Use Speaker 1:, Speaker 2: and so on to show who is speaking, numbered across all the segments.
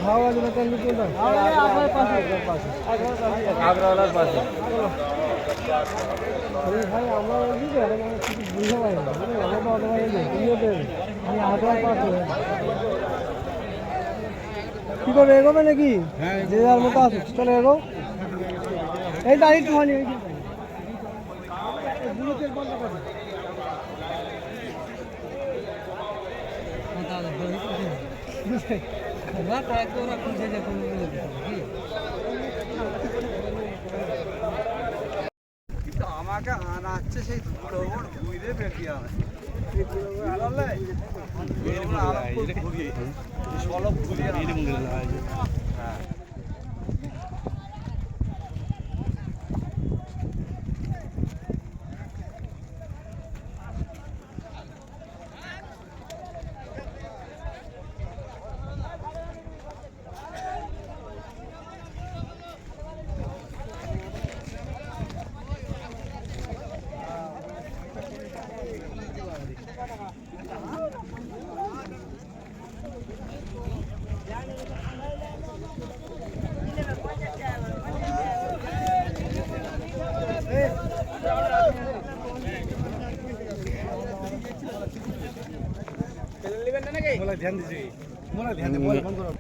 Speaker 1: হাওয়া দিলে তো নিতে না আগ্রাওয়ালার পাশে ভাই আমরা বুঝতে কিছু বুঝতে পারি না আমরা তো অতভাবে আমি আগ্রার পাশে কি করবে এগোবে নাকি যে যার মতো আছে চলে এগো এই দাঁড়িয়ে একটু হয়নি আমাকে আনাচ্ছে সেই বুঝতে পেরেছি ध्यान दीजिए मोला ध्यान दे मोबाइल बंद करो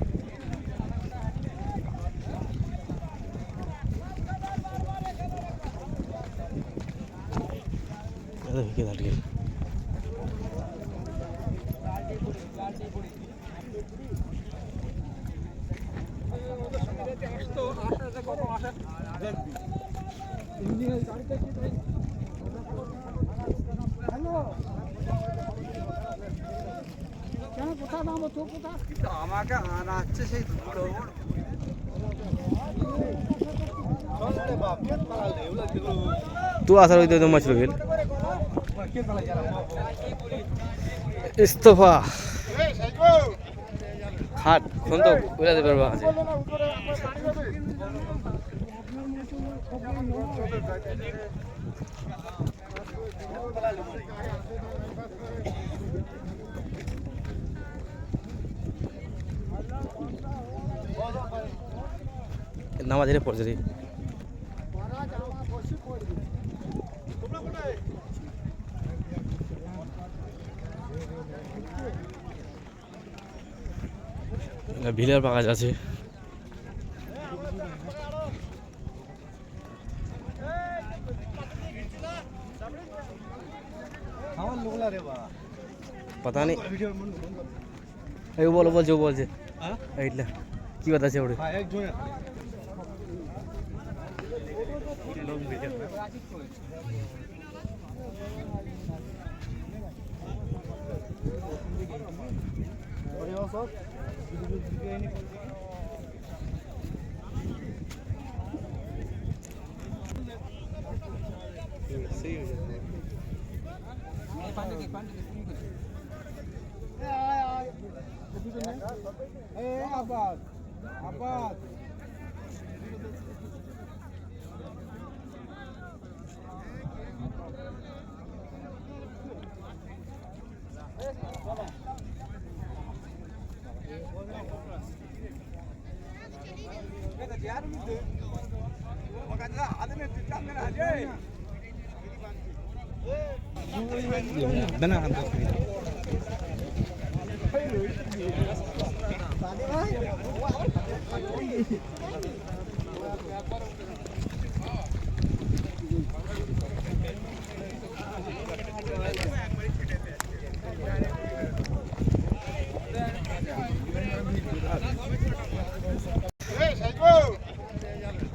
Speaker 1: अरे के दाट के আমাকে আনাচ্ছে সেই तू आसार होते तो मछली गेल इस्तफा खाट फोन तो उड़ा दे परवा আছে নামা ধরে পড়ছে রে ভিলার পাকা আছে पता नहीं वो बोलो बोल जो बोल जे এইটা কি কথা আছে ওরে আবাদ আবাদ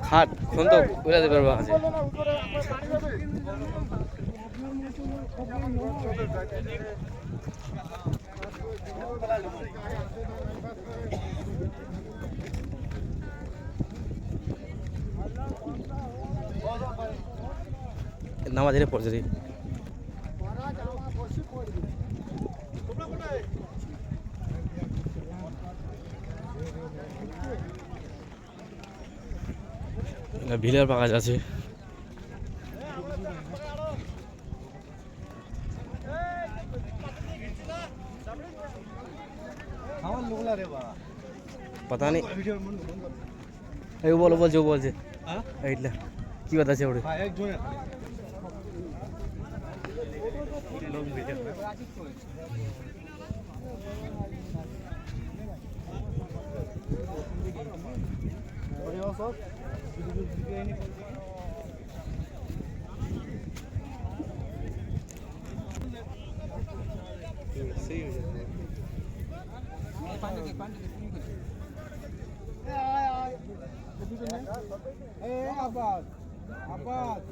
Speaker 1: খাট ফোন তো উড়া দে পারবা আছে নামা ধরে পড়ছে রে ভিলার পাকা আছে
Speaker 2: पता नहीं वो बोलो बोल जो बोल जे इतला की बता से उड़े सही हो जाता
Speaker 1: আব্বাস